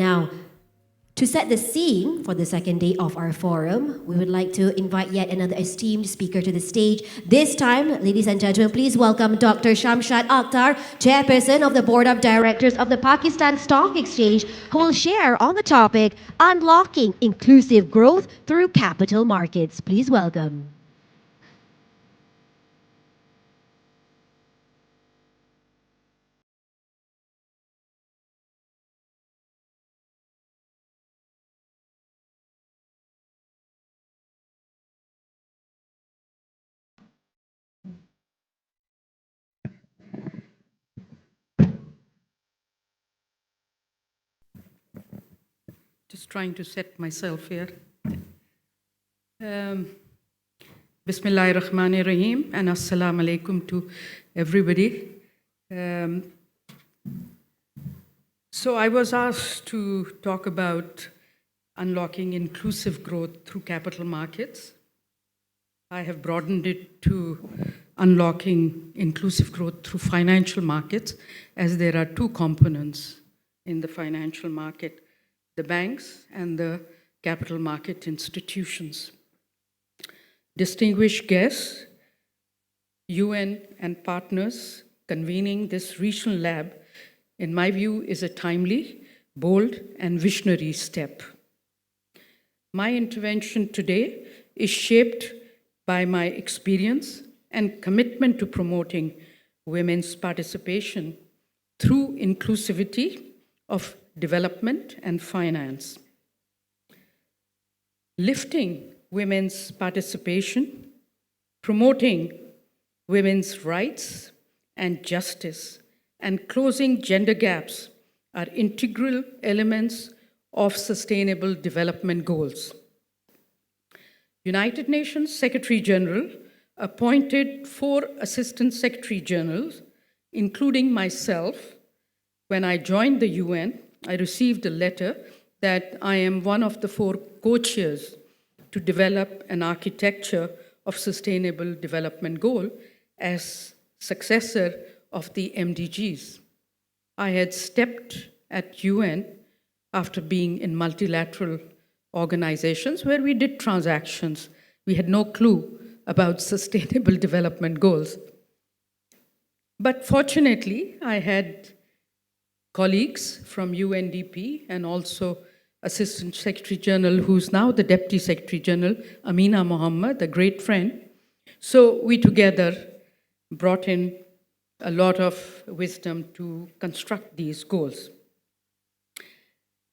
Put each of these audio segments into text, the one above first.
now. To set the scene for the second day of our forum, we would like to invite yet another esteemed speaker to the stage. This time, ladies and gentlemen, please welcome Dr. Shamshad Akhtar, Chairperson of the Board of Directors of the Pakistan Stock Exchange, who will share on the topic, Unlocking Inclusive Growth Through Capital Markets. Please welcome. Just trying to set myself here. Bismillahirrahmanirrahim and Assalamu alaikum to everybody. So I was asked to talk about unlocking inclusive growth through capital markets. I have broadened it to unlocking inclusive growth through financial markets, as there are two components in the financial market: the banks and the capital market institutions. Distinguished guests, UN and partners convening this regional lab, in my view, is a timely, bold, and visionary step. My intervention today is shaped by my experience and commitment to promoting women's participation through inclusivity of development and finance. Lifting women's participation, promoting women's rights and justice, and closing gender gaps are integral elements of Sustainable Development Goals. United Nations Secretary General appointed 4 Assistant Secretary Generals, including myself. When I joined the UN, I received a letter that I am one of the 4 co-chairs to develop an architecture of Sustainable Development Goal as successor of the MDGs. I had stepped at UN after being in multilateral organizations where we did transactions. We had no clue about Sustainable Development Goals. But fortunately, I had colleagues from UNDP and also Assistant Secretary General, who's now the Deputy Secretary General, Amina Mohammed, a great friend. So we together brought in a lot of wisdom to construct these goals.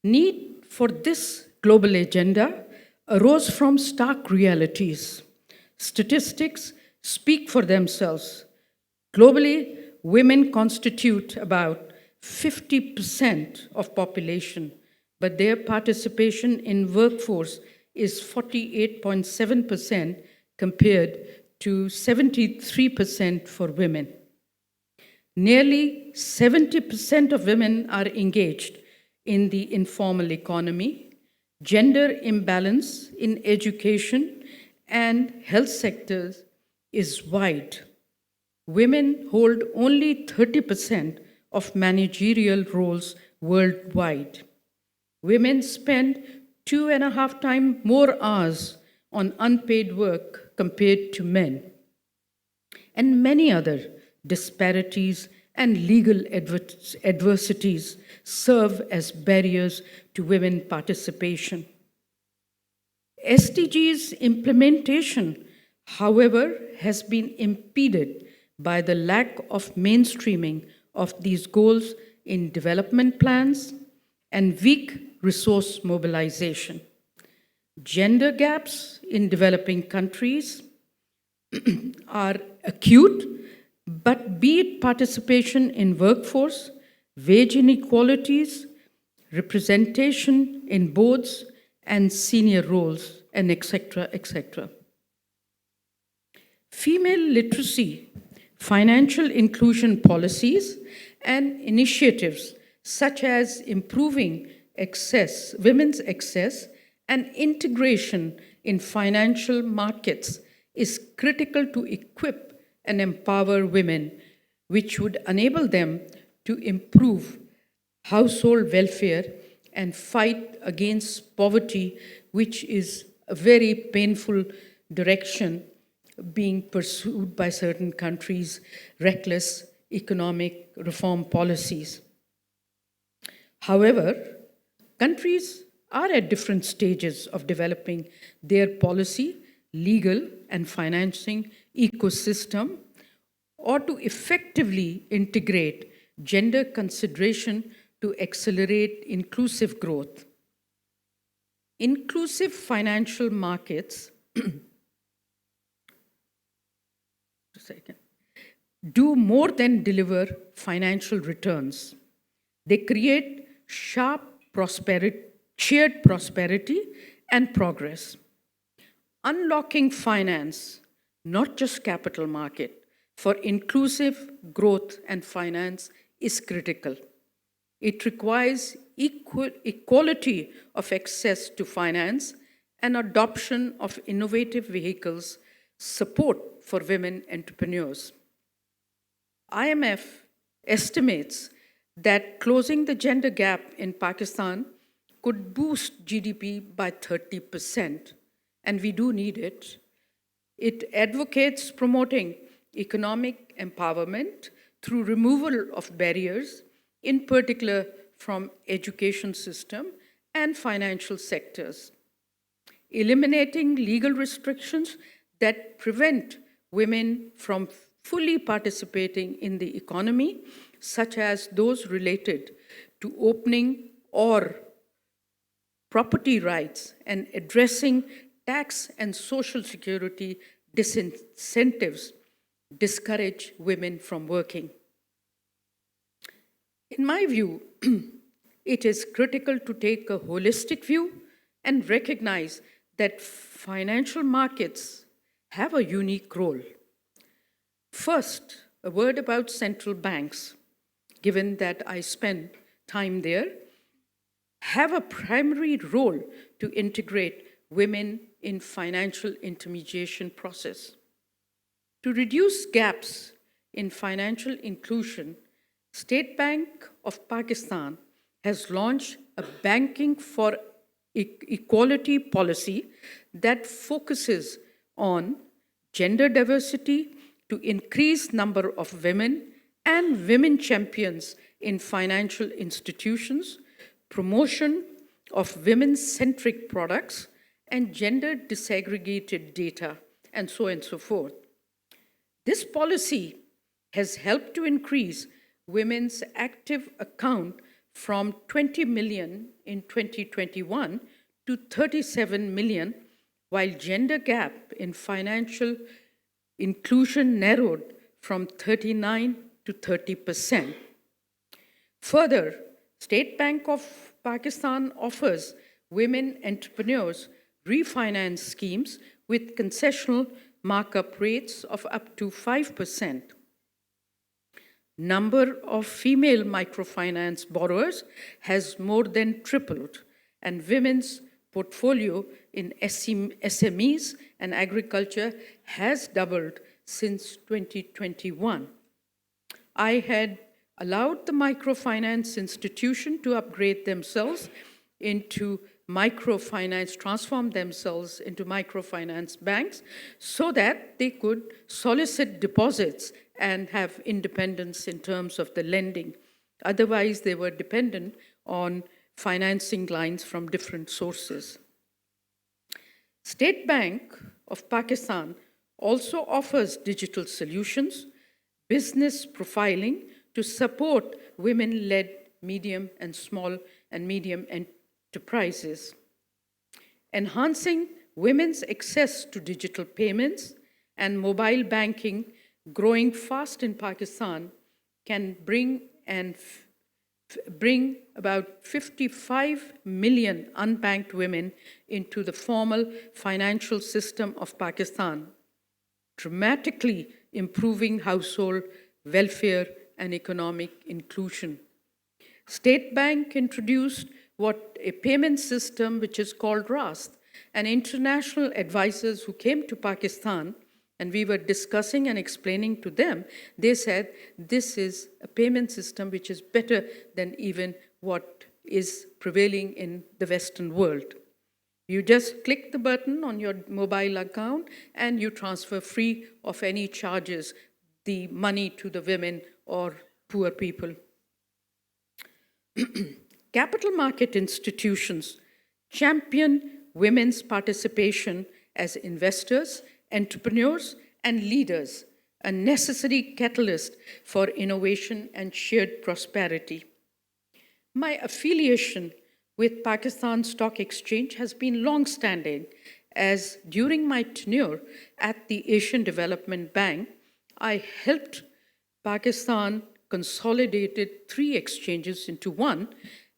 Need for this global agenda arose from stark realities. Statistics speak for themselves. Globally, women constitute about 50% of population, but their participation in workforce is 48.7% compared to 73% for women. Nearly 70% of women are engaged in the informal economy. Gender imbalance in education and health sectors is wide. Women hold only 30% of managerial roles worldwide. Women spend 2.5 times more hours on unpaid work compared to men. And many other disparities and legal adversities serve as barriers to women participation. SDGs implementation, however, has been impeded by the lack of mainstreaming of these goals in development plans and weak resource mobilization. Gender gaps in developing countries are acute, but be it participation in workforce, wage inequalities, representation in boards and senior roles, and etc., etc. Female literacy, financial inclusion policies, and initiatives such as improving women's access and integration in financial markets is critical to equip and empower women, which would enable them to improve household welfare and fight against poverty, which is a very painful direction being pursued by certain countries' reckless economic reform policies. However, countries are at different stages of developing their policy, legal, and financing ecosystem, or to effectively integrate gender consideration to accelerate inclusive growth. Inclusive financial markets do more than deliver financial returns. They create shared prosperity and progress. Unlocking finance, not just capital market, for inclusive growth and finance is critical. It requires equality of access to finance and adoption of innovative vehicles, support for women entrepreneurs. IMF estimates that closing the gender gap in Pakistan could boost GDP by 30%, and we do need it. It advocates promoting economic empowerment through removal of barriers, in particular from education system and financial sectors, eliminating legal restrictions that prevent women from fully participating in the economy, such as those related to opening or property rights, and addressing tax and social security disincentives discourage women from working. In my view, it is critical to take a holistic view and recognize that financial markets have a unique role. First, a word about central banks, given that I spend time there, have a primary role to integrate women in financial intermediation process. To reduce gaps in financial inclusion, State Bank of Pakistan has launched a banking for equality policy that focuses on gender diversity to increase number of women and women champions in financial institutions, promotion of women-centric products, and gender disaggregated data, and so on and so forth. This policy has helped to increase women's active account from 20 million in 2021 to 37 million, while gender gap in financial inclusion narrowed from 39 to 30%. Further, State Bank of Pakistan offers women entrepreneurs refinance schemes with concessional markup rates of up to 5%. Number of female microfinance borrowers has more than tripled, and women's portfolio in SMEs and agriculture has doubled since 2021. I had allowed the microfinance institution to upgrade themselves into microfinance, transform themselves into microfinance banks so that they could solicit deposits and have independence in terms of the lending. Otherwise, they were dependent on financing lines from different sources. State Bank of Pakistan also offers digital solutions, business profiling to support women-led medium and small and medium enterprises. Enhancing women's access to digital payments and mobile banking, growing fast in Pakistan, can bring about 55 million unbanked women into the formal financial system of Pakistan, dramatically improving household welfare and economic inclusion. State Bank introduced a payment system which is called RAST, and international advisors who came to Pakistan and we were discussing and explaining to them, they said, this is a payment system which is better than even what is prevailing in the Western world. You just click the button on your mobile account and you transfer free of any charges the money to the women or poor people. Capital market institutions champion women's participation as investors, entrepreneurs, and leaders, a necessary catalyst for innovation and shared prosperity. My affiliation with Pakistan Stock Exchange has been long-standing, as during my tenure at the Asian Development Bank, I helped Pakistan consolidated 3 exchanges into one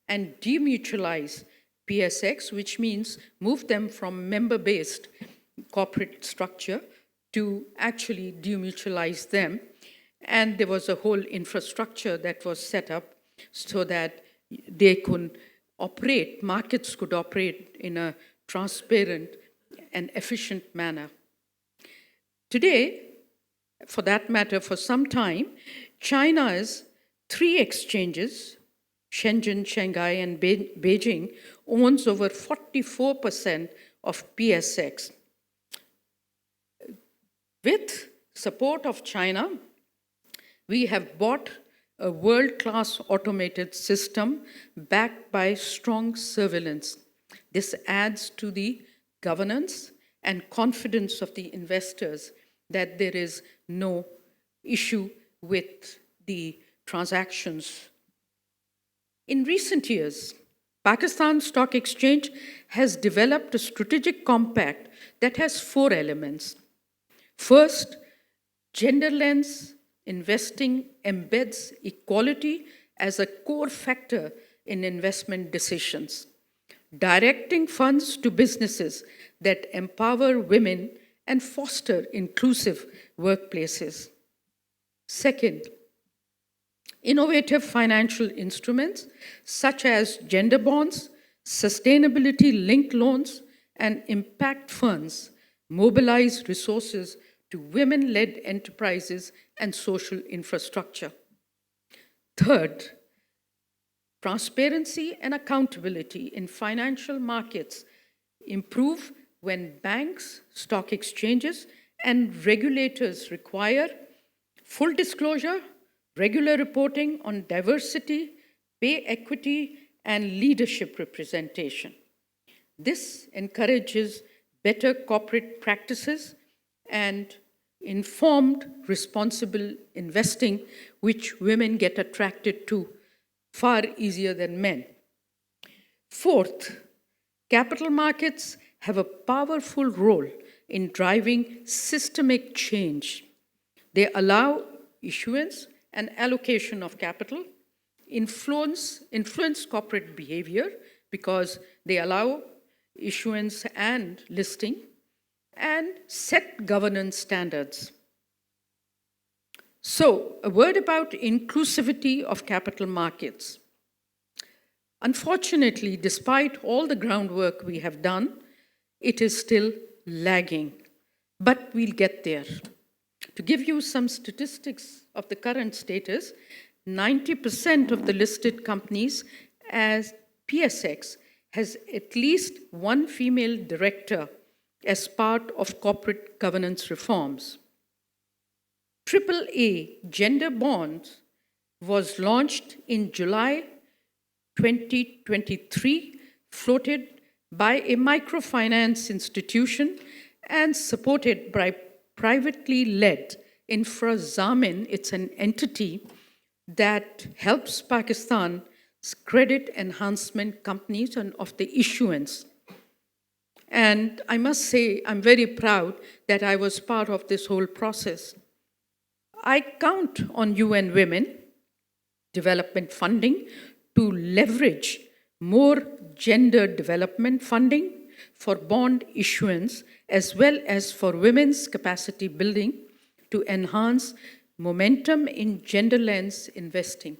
and demutualize PSX, which means move them from member-based corporate structure to actually demutualize them. And there was a whole infrastructure that was set up so that they could operate, markets could operate in a transparent and efficient manner. Today, for that matter, for some time, China's 3 exchanges, Shenzhen, Shanghai, and Beijing, owns over 44% of PSX. With support of China, we have bought a world-class automated system backed by strong surveillance. This adds to the governance and confidence of the investors that there is no issue with the transactions. In recent years, Pakistan Stock Exchange has developed a strategic compact that has 4 elements. First, gender lens investing embeds equality as a core factor in investment decisions, directing funds to businesses that empower women and foster inclusive workplaces. Second, innovative financial instruments such as gender bonds, sustainability-linked loans, and impact funds mobilize resources to women-led enterprises and social infrastructure. Third, transparency and accountability in financial markets improve when banks, stock exchanges, and regulators require full disclosure, regular reporting on diversity, pay equity, and leadership representation. This encourages better corporate practices and informed, responsible investing, which women get attracted to far easier than men. Fourth, capital markets have a powerful role in driving systemic change. They allow issuance and allocation of capital, influence corporate behavior because they allow issuance and listing, and set governance standards. So, a word about inclusivity of capital markets. Unfortunately, despite all the groundwork we have done, it is still lagging, but we'll get there. To give you some statistics of the current status, 90% of the listed companies as PSX has at least one female director as part of corporate governance reforms. AAA Gender Bonds was launched in July 2023, floated by a microfinance institution and supported by privately led InfraZamin. It's an entity that helps Pakistan's credit enhancement companies and of the issuance. And I must say, I'm very proud that I was part of this whole process. I count on UN Women Development Funding to leverage more gender development funding for bond issuance, as well as for women's capacity building to enhance momentum in gender lens investing.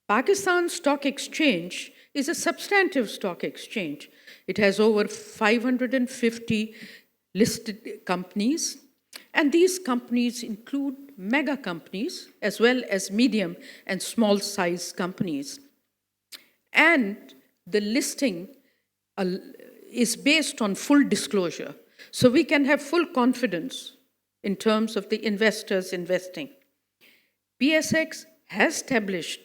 Pakistan Stock Exchange is a substantive stock exchange. It has over 550 listed companies, and these companies include mega companies as well as medium and small size companies. And the listing is based on full disclosure. So we can have full confidence in terms of the investors investing. PSX has established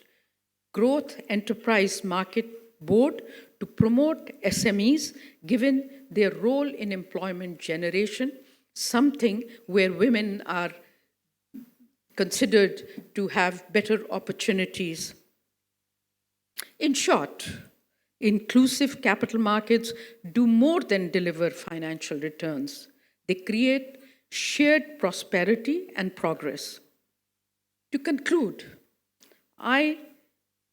Growth Enterprise Market Board to promote SMEs given their role in employment generation, something where women are considered to have better opportunities. In short, inclusive capital markets do more than deliver financial returns. They create shared prosperity and progress. To conclude, I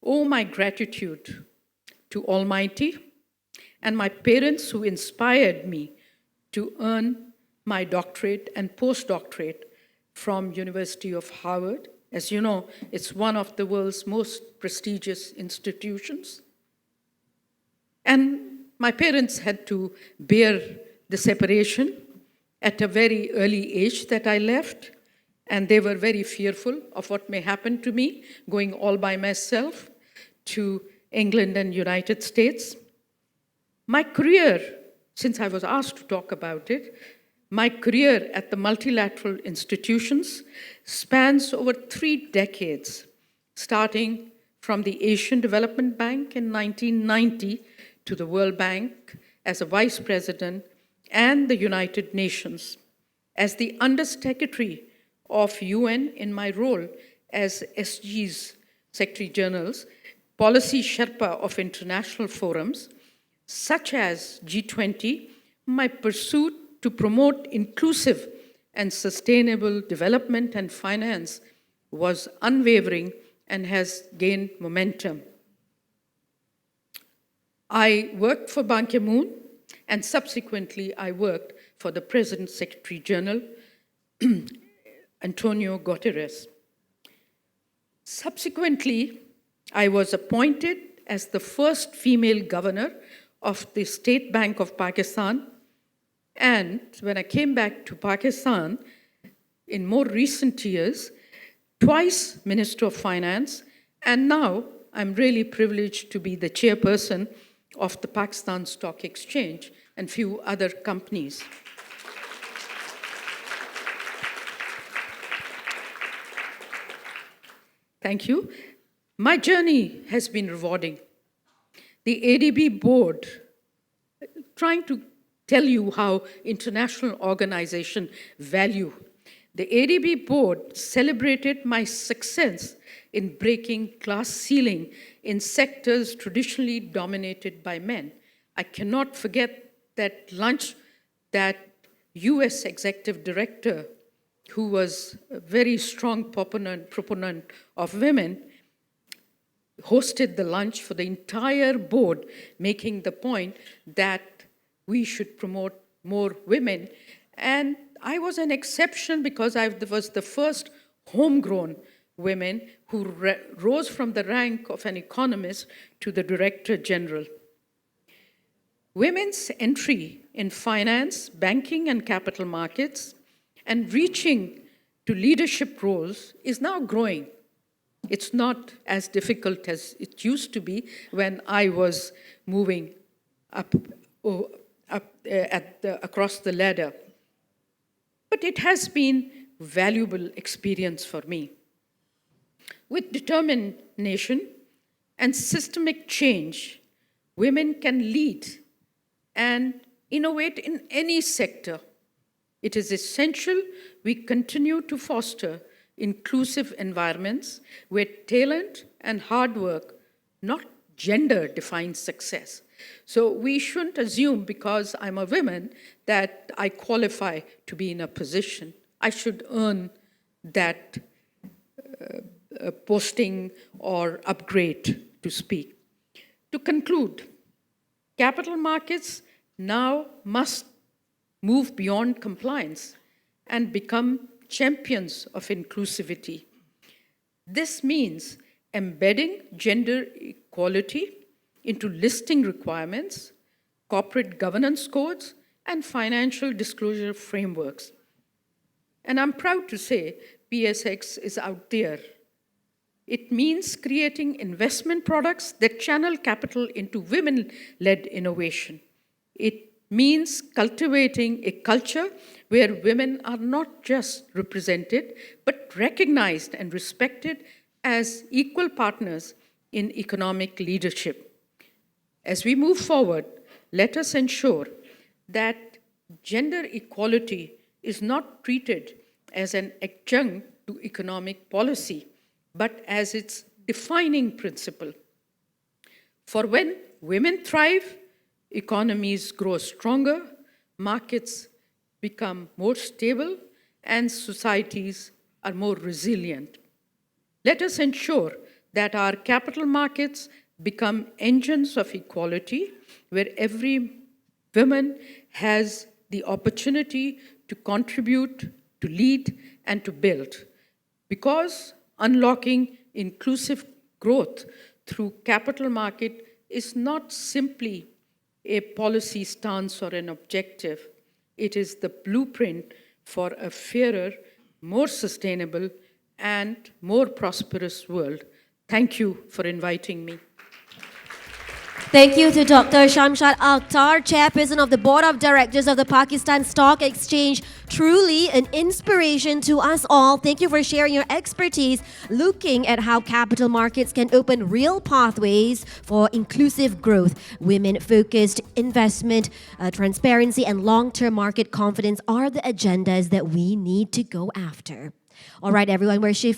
owe my gratitude to Almighty and my parents who inspired me to earn my doctorate and postdoctorate from University of Harvard. As you know, it's one of the world's most prestigious institutions. And my parents had to bear the separation at a very early age that I left, and they were very fearful of what may happen to me going all by myself to England and United States. My career, since I was asked to talk about it, my career at the multilateral institutions spans over 3 decades, starting from the Asian Development Bank in 1990 to the World Bank as a vice president and the United Nations. As the Undersecretary of UN in my role as SG's Secretary General's Policy Sherpa of international forums, such as G20, my pursuit to promote inclusive and sustainable development and finance was unwavering and has gained momentum. I worked for Ban Ki-moon, and subsequently I worked for the President's Secretary General, Antonio Guterres. Subsequently, I was appointed as the first female governor of the State Bank of Pakistan. And when I came back to Pakistan, in more recent years, twice Minister of Finance, and now I'm really privileged to be the chairperson of the Pakistan Stock Exchange and few other companies. Thank you. My journey has been rewarding. The ADB board, trying to tell you how international organizations value. The ADB board celebrated my success in breaking glass ceiling in sectors traditionally dominated by men. I cannot forget that lunch that US executive director, who was a very strong proponent of women, hosted the lunch for the entire board, making the point that we should promote more women. And I was an exception because I was the first homegrown woman who rose from the rank of an economist to the Director General. Women's entry in finance, banking, and capital markets and reaching to leadership roles is now growing. It's not as difficult as it used to be when I was moving across the ladder. But it has been valuable experience for me. With determination and systemic change, women can lead and innovate in any sector. It is essential we continue to foster inclusive environments where talent and hard work, not gender, define success. So we shouldn't assume because I'm a woman that I qualify to be in a position. I should earn that posting or upgrade, to speak. To conclude, capital markets now must move beyond compliance and become champions of inclusivity. This means embedding gender equality into listing requirements, corporate governance codes, and financial disclosure frameworks. And I'm proud to say PSX is out there It means creating investment products that channel capital into women-led innovation. It means cultivating a culture where women are not just represented, but recognized and respected as equal partners in economic leadership. As we move forward, let us ensure that gender equality is not treated as an adjunct to economic policy, but as its defining principle. For when women thrive, economies grow stronger, markets become more stable, and societies are more resilient. Let us ensure that our capital markets become engines of equality, where every woman has the opportunity to contribute, to lead, and to build. Because unlocking inclusive growth through capital market is not simply a policy stance or an objective. It is the blueprint for a fairer, more sustainable, and more prosperous world. Thank you for inviting me. Thank you to Dr. Shamshad Akhtar, Chairperson of the Board of Directors of the Pakistan Stock Exchange. Truly an inspiration to us all. Thank you for sharing your expertise, looking at how capital markets can open real pathways for inclusive growth. Women-focused investment, transparency, and long-term market confidence are the agendas that we need to go after. All right, everyone, we're shifting.